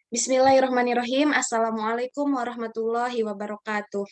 Bismillahirrahmanirrahim. Assalamualaikum warahmatullahi wabarakatuh.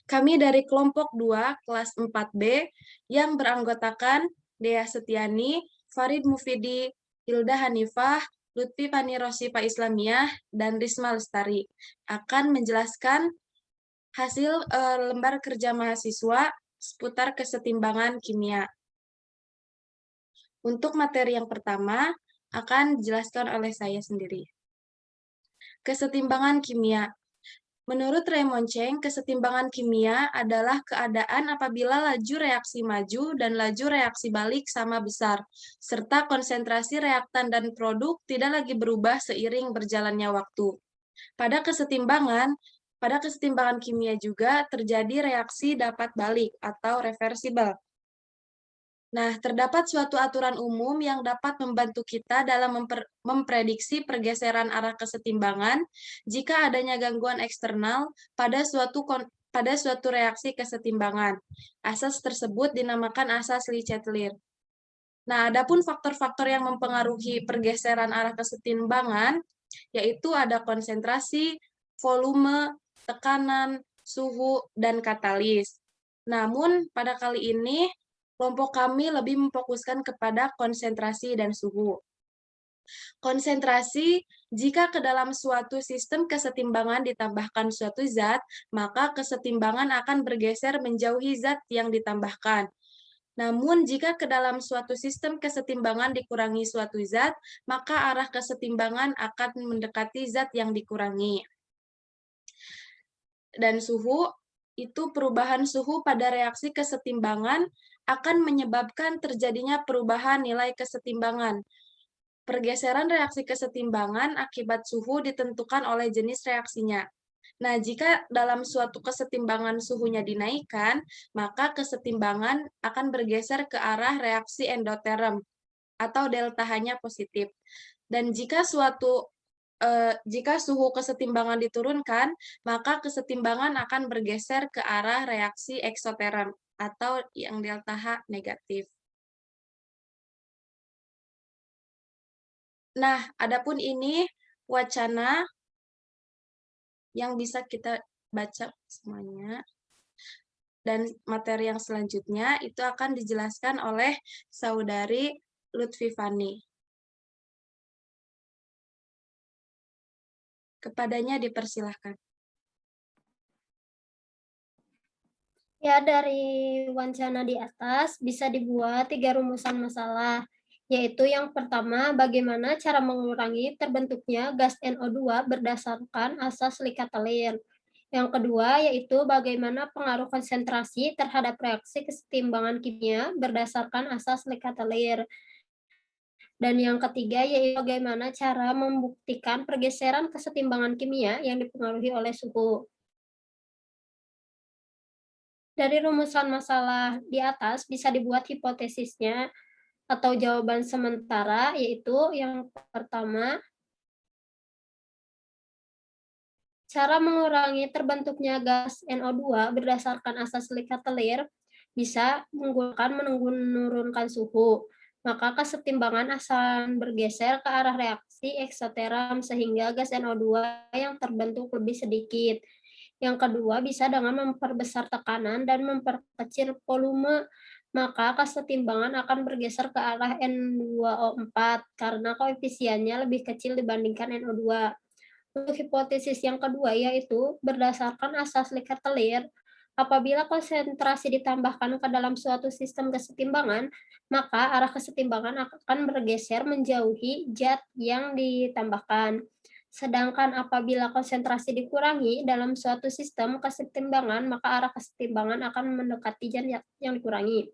Kami dari kelompok 2 kelas 4B yang beranggotakan Dea Setiani, Farid Mufidi, Hilda Hanifah, Lutfi Fani Rosifa Islamiyah, dan Risma Lestari akan menjelaskan hasil lembar kerja mahasiswa seputar kesetimbangan kimia. Untuk materi yang pertama akan dijelaskan oleh saya sendiri. Kesetimbangan kimia. Menurut Raymond Cheng, kesetimbangan kimia adalah keadaan apabila laju reaksi maju dan laju reaksi balik sama besar, serta konsentrasi reaktan dan produk tidak lagi berubah seiring berjalannya waktu. Pada kesetimbangan kimia juga terjadi reaksi dapat balik atau reversible. Nah, terdapat suatu aturan umum yang dapat membantu kita dalam memprediksi pergeseran arah kesetimbangan jika adanya gangguan eksternal pada suatu reaksi kesetimbangan. Asas tersebut dinamakan asas Le Chatelier. Nah, adapun faktor-faktor yang mempengaruhi pergeseran arah kesetimbangan yaitu ada konsentrasi, volume, tekanan, suhu, dan katalis. Namun, pada kali ini kelompok kami lebih memfokuskan kepada konsentrasi dan suhu. Konsentrasi, jika ke dalam suatu sistem kesetimbangan ditambahkan suatu zat, maka kesetimbangan akan bergeser menjauhi zat yang ditambahkan. Namun, jika ke dalam suatu sistem kesetimbangan dikurangi suatu zat, maka arah kesetimbangan akan mendekati zat yang dikurangi. Dan suhu, itu perubahan suhu pada reaksi kesetimbangan akan menyebabkan terjadinya perubahan nilai kesetimbangan. Pergeseran reaksi kesetimbangan akibat suhu ditentukan oleh jenis reaksinya. Nah, jika dalam suatu kesetimbangan suhunya dinaikkan, maka kesetimbangan akan bergeser ke arah reaksi endoterm atau delta H-nya positif. Dan jika suhu kesetimbangan diturunkan, maka kesetimbangan akan bergeser ke arah reaksi eksoterm atau yang delta H negatif. Nah, adapun ini wacana yang bisa kita baca semuanya. Dan materi yang selanjutnya itu akan dijelaskan oleh Saudari Lutfi Fani. Kepadanya dipersilahkan. Ya, dari wacana di atas bisa dibuat 3 rumusan masalah, yaitu yang pertama, bagaimana cara mengurangi terbentuknya gas NO2 berdasarkan asas Le Chatelier. Yang kedua, yaitu bagaimana pengaruh konsentrasi terhadap reaksi kesetimbangan kimia berdasarkan asas Le Chatelier. Dan yang ketiga, yaitu bagaimana cara membuktikan pergeseran kesetimbangan kimia yang dipengaruhi oleh suhu. Dari rumusan masalah di atas bisa dibuat hipotesisnya atau jawaban sementara, yaitu yang pertama, cara mengurangi terbentuknya gas NO2 berdasarkan asas Le Chatelier bisa menggunakan menurunkan suhu. Maka kesetimbangan akan bergeser ke arah reaksi eksoterm sehingga gas NO2 yang terbentuk lebih sedikit. Yang kedua, bisa dengan memperbesar tekanan dan memperkecil volume, maka kesetimbangan akan bergeser ke arah N2O4 karena koefisiennya lebih kecil dibandingkan NO2. Untuk hipotesis yang kedua, yaitu berdasarkan asas Le Chatelier, apabila konsentrasi ditambahkan ke dalam suatu sistem kesetimbangan, maka arah kesetimbangan akan bergeser menjauhi zat yang ditambahkan. Sedangkan apabila konsentrasi dikurangi dalam suatu sistem kesetimbangan, maka arah kesetimbangan akan mendekati zat yang dikurangi.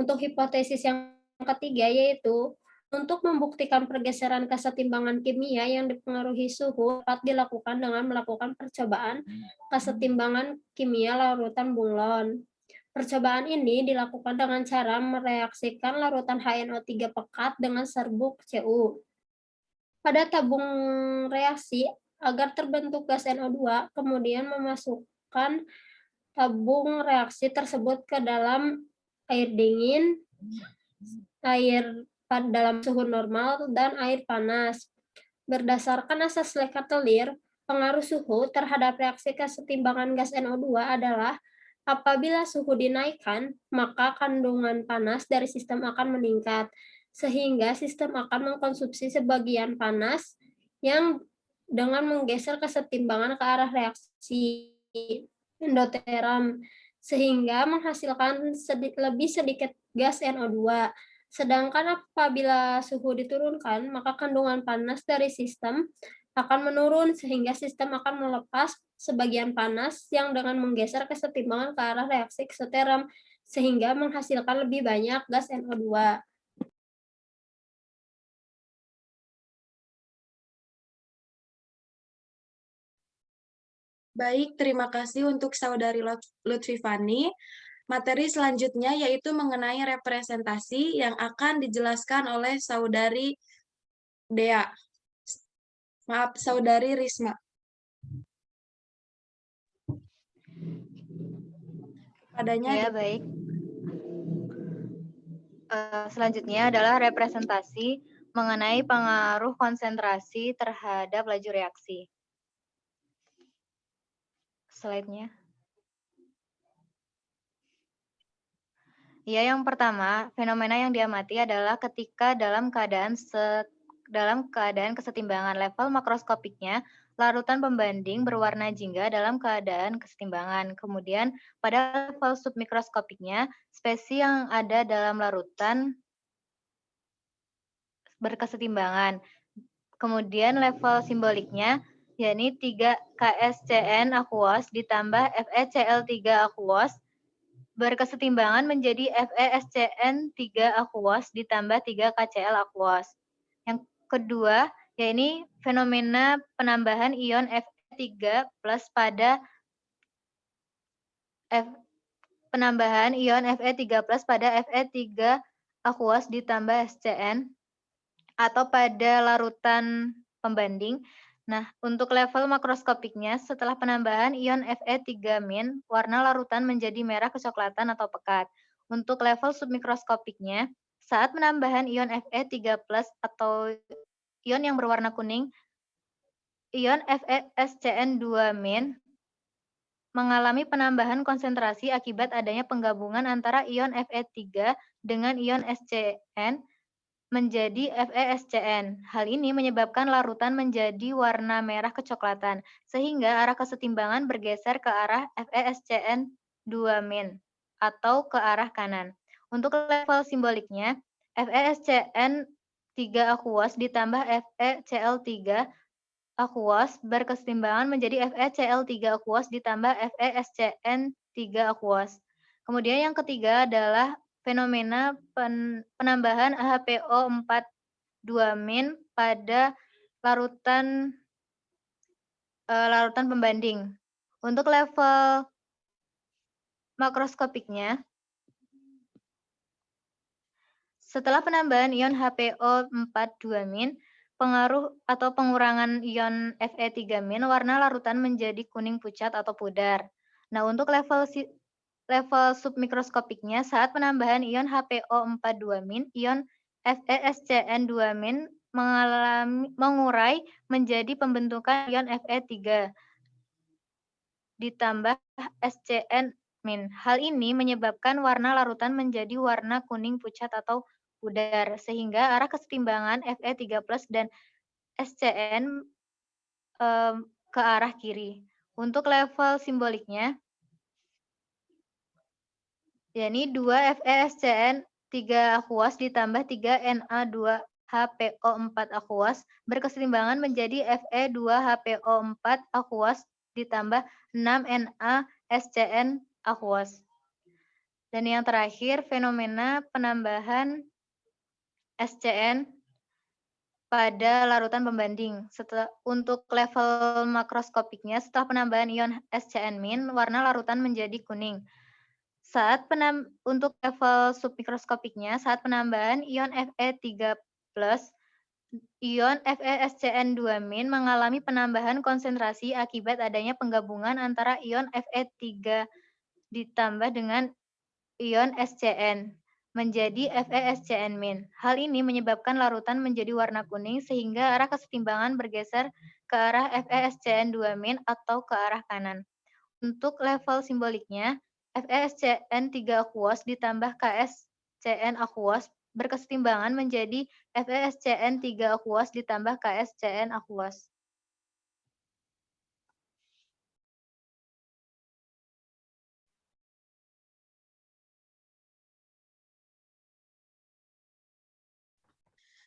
Untuk hipotesis yang ketiga, yaitu untuk membuktikan pergeseran kesetimbangan kimia yang dipengaruhi suhu dapat dilakukan dengan melakukan percobaan kesetimbangan kimia larutan bunglon. Percobaan ini dilakukan dengan cara mereaksikan larutan HNO3 pekat dengan serbuk Cu. Pada tabung reaksi, agar terbentuk gas NO2, kemudian memasukkan tabung reaksi tersebut ke dalam air dingin, air dalam suhu normal, dan air panas. Berdasarkan asas Lefatelir, pengaruh suhu terhadap reaksi kesetimbangan gas NO2 adalah apabila suhu dinaikkan, maka kandungan panas dari sistem akan meningkat, sehingga sistem akan mengkonsumsi sebagian panas yang dengan menggeser kesetimbangan ke arah reaksi endoteram, sehingga menghasilkan lebih sedikit gas NO2. Sedangkan apabila suhu diturunkan, maka kandungan panas dari sistem akan menurun sehingga sistem akan melepas sebagian panas yang dengan menggeser kesetimbangan ke arah reaksi eksoterm sehingga menghasilkan lebih banyak gas NO2. Baik, terima kasih untuk Saudari Lutfifani. Materi selanjutnya yaitu mengenai representasi yang akan dijelaskan oleh Saudari Dea. Maaf, Saudari Risma. Ya, baik. Selanjutnya adalah representasi mengenai pengaruh konsentrasi terhadap laju reaksi. Slide-nya. Ya, yang pertama, fenomena yang diamati adalah ketika dalam keadaan kesetimbangan level makroskopiknya, larutan pembanding berwarna jingga dalam keadaan kesetimbangan. Kemudian, pada level submikroskopiknya, spesies yang ada dalam larutan berkesetimbangan. Kemudian level simboliknya, yakni 3 KSCN aqueous ditambah FeCl3 aqueous berkesetimbangan menjadi FeSCN3 aqueous ditambah 3 KCl aqueous. Yang kedua, yakni fenomena penambahan ion Fe3 plus pada penambahan ion Fe3 plus pada Fe3 aqueous ditambah SCN atau pada larutan pembanding. Nah, untuk level makroskopiknya, setelah penambahan ion Fe3-, warna larutan menjadi merah kecoklatan atau pekat. Untuk level submikroskopiknya, saat penambahan ion Fe3+ atau ion yang berwarna kuning, ion FeSCN2- mengalami penambahan konsentrasi akibat adanya penggabungan antara ion Fe3 dengan ion SCN menjadi FeSCN. Hal ini menyebabkan larutan menjadi warna merah kecoklatan, sehingga arah kesetimbangan bergeser ke arah FeSCN2- atau ke arah kanan. Untuk level simboliknya, FeSCN3 aqueous ditambah FeCl3 aqueous berkesetimbangan menjadi FeCl3 aqueous ditambah FeSCN3 aqueous. Kemudian yang ketiga adalah fenomena penambahan HPO4 pada larutan pembanding. Untuk level makroskopiknya, setelah penambahan ion HPO4 pengaruh atau pengurangan ion Fe3-, warna larutan menjadi kuning pucat atau pudar. Nah, untuk level submikroskopiknya, saat penambahan ion HPO4 ion FeSCN2- mengurai menjadi pembentukan ion Fe3 ditambah SCN-. Hal ini menyebabkan warna larutan menjadi warna kuning pucat atau pudar, sehingga arah kesetimbangan Fe3+ dan SCN ke arah kiri. Untuk level simboliknya, yakni 2 FeSCN3 aqueous ditambah 3 Na2HPO4 aqueous berkesetimbangan menjadi Fe2HPO4 aqueous ditambah 6 NaSCN aqueous. Dan yang terakhir, fenomena penambahan SCN pada larutan pembanding. Untuk level makroskopiknya, setelah penambahan ion SCN-, warna larutan menjadi kuning. Untuk level submikroskopiknya, saat penambahan ion Fe3+, ion FeSCN2- mengalami penambahan konsentrasi akibat adanya penggabungan antara ion Fe3 ditambah dengan ion SCN. menjadi FeSCN-. Hal ini menyebabkan larutan menjadi warna kuning sehingga arah kesetimbangan bergeser ke arah FeSCN2- atau ke arah kanan. Untuk level simboliknya, FeSCN3 aqueous ditambah KsCN aqueous berkesetimbangan menjadi FeSCN3 aqueous ditambah KsCN aqueous.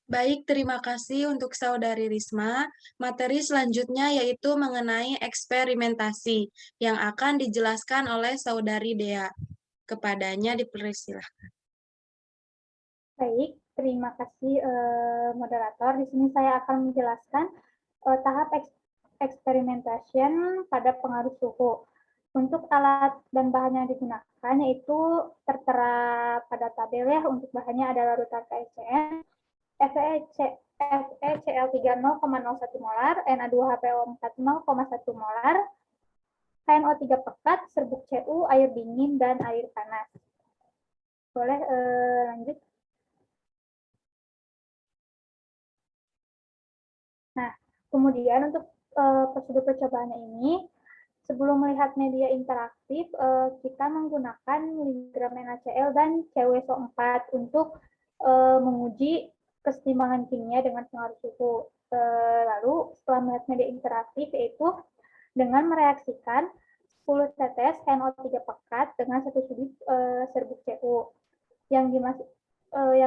Baik, terima kasih untuk Saudari Risma. Materi selanjutnya yaitu mengenai eksperimentasi yang akan dijelaskan oleh Saudari Dea. Kepadanya dipersilahkan. Baik, terima kasih moderator. Di sini saya akan menjelaskan tahap experimentation pada pengaruh suhu. Untuk alat dan bahan yang digunakan yaitu tertera pada tabel ya. Untuk bahannya ada larutan KsCN, FeCl3 0,01 molar, Na2HPO4 0,1 molar, KNO3 pekat, serbuk Cu, air dingin, dan air panas. Boleh lanjut? Nah, kemudian untuk prosedur percobaannya ini, sebelum melihat media interaktif, kita menggunakan miligram NaCl dan CuSO4 untuk menguji kesetimbangan kimia dengan pengaruh suhu. Lalu, setelah melihat media interaktif, yaitu dengan mereaksikan 10 tetes NO3 pekat dengan 1 sudut serbuk Cu yang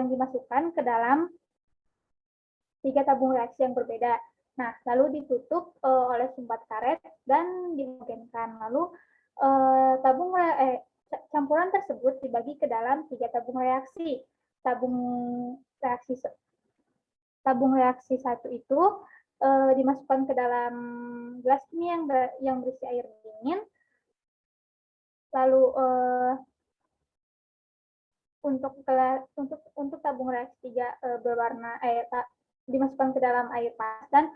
dimasukkan ke dalam 3 tabung reaksi yang berbeda. Nah, lalu ditutup oleh sumbat karet dan dihomogenkan. Lalu campuran tersebut dibagi ke dalam 3 tabung reaksi. Tabung reaksi 1 itu dimasukkan ke dalam gelas kimia yang berisi air dingin. Lalu untuk tabung reaksi 3 berwarna dimasukkan ke dalam air panas, dan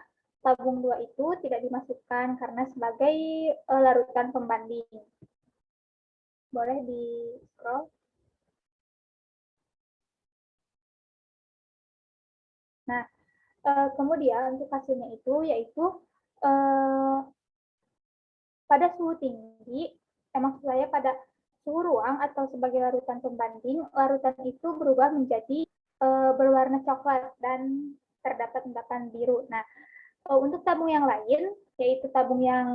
tabung 2 itu tidak dimasukkan karena sebagai larutan pembanding. Boleh di scroll. Nah, kemudian untuk hasilnya itu yaitu pada suhu tinggi, maksud saya pada suhu ruang atau sebagai larutan pembanding, larutan itu berubah menjadi berwarna coklat dan terdapat endapan biru. Nah, untuk tabung yang lain, yaitu tabung yang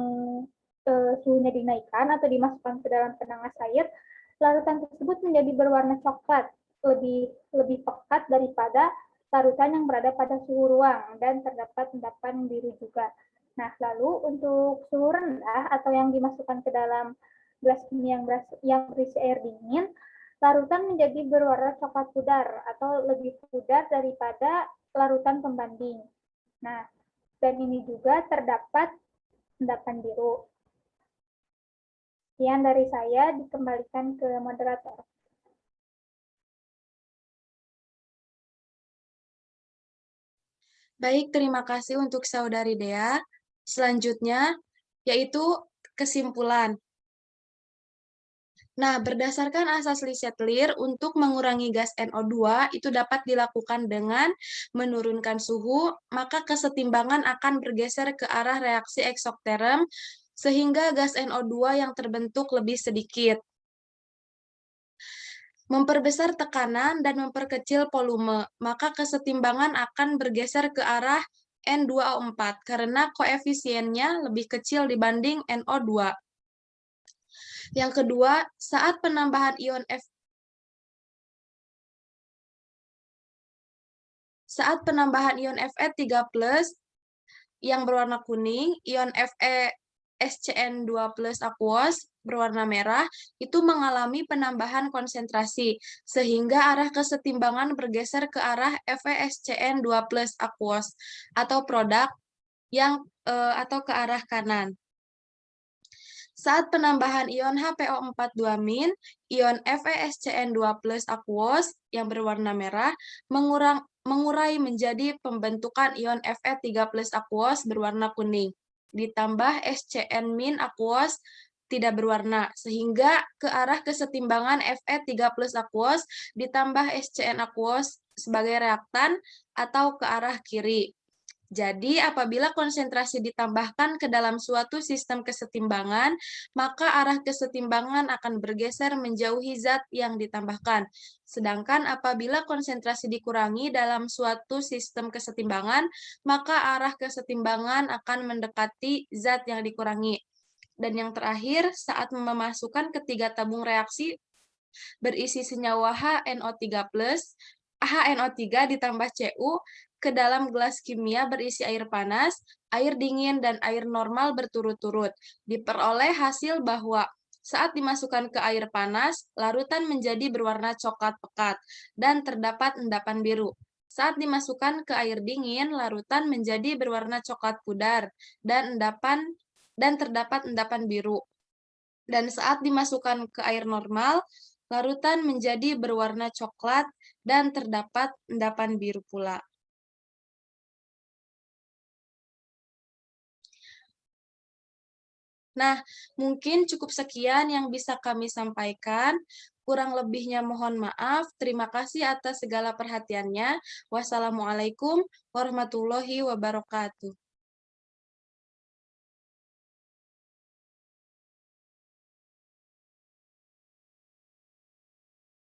suhunya dinaikkan atau dimasukkan ke dalam penanas air, larutan tersebut menjadi berwarna coklat, lebih pekat daripada larutan yang berada pada suhu ruang dan terdapat endapan biru juga. Nah, lalu untuk suhu rendah atau yang dimasukkan ke dalam gelas kimia yang berisi air dingin, larutan menjadi berwarna coklat pudar atau lebih pudar daripada larutan pembanding. Nah, dan ini juga terdapat endapan biru. Sekian dari saya, dikembalikan ke moderator. Baik, terima kasih untuk Saudari Dea. Selanjutnya, yaitu kesimpulan. Nah, berdasarkan asas Lee-Chatelier, untuk mengurangi gas NO2 itu dapat dilakukan dengan menurunkan suhu, maka kesetimbangan akan bergeser ke arah reaksi eksokterm, sehingga gas NO2 yang terbentuk lebih sedikit. Memperbesar tekanan dan memperkecil volume, maka kesetimbangan akan bergeser ke arah N2O4 karena koefisiennya lebih kecil dibanding NO2. Yang kedua, saat penambahan ion Fe3+ yang berwarna kuning, ion FeSCN2+ aqueous berwarna merah itu mengalami penambahan konsentrasi sehingga arah kesetimbangan bergeser ke arah FeSCN2+ aqueous atau produk yang atau ke arah kanan. Saat penambahan ion HPO42-, ion FeSCN2+ aqueous yang berwarna merah mengurai menjadi pembentukan ion Fe3+ aqueous berwarna kuning, ditambah SCN- aqueous tidak berwarna, sehingga ke arah kesetimbangan Fe3+ aquos ditambah SCN aquos sebagai reaktan atau ke arah kiri. Jadi, apabila konsentrasi ditambahkan ke dalam suatu sistem kesetimbangan, maka arah kesetimbangan akan bergeser menjauhi zat yang ditambahkan. Sedangkan apabila konsentrasi dikurangi dalam suatu sistem kesetimbangan, maka arah kesetimbangan akan mendekati zat yang dikurangi. Dan yang terakhir, saat memasukkan ketiga tabung reaksi berisi senyawa HNO3 ditambah Cu ke dalam gelas kimia berisi air panas, air dingin, dan air normal berturut-turut. Diperoleh hasil bahwa saat dimasukkan ke air panas, larutan menjadi berwarna coklat pekat dan terdapat endapan biru. Saat dimasukkan ke air dingin, larutan menjadi berwarna coklat pudar dan terdapat endapan biru. Dan saat dimasukkan ke air normal, larutan menjadi berwarna coklat dan terdapat endapan biru pula. Nah, mungkin cukup sekian yang bisa kami sampaikan. Kurang lebihnya mohon maaf. Terima kasih atas segala perhatiannya. Wassalamualaikum warahmatullahi wabarakatuh.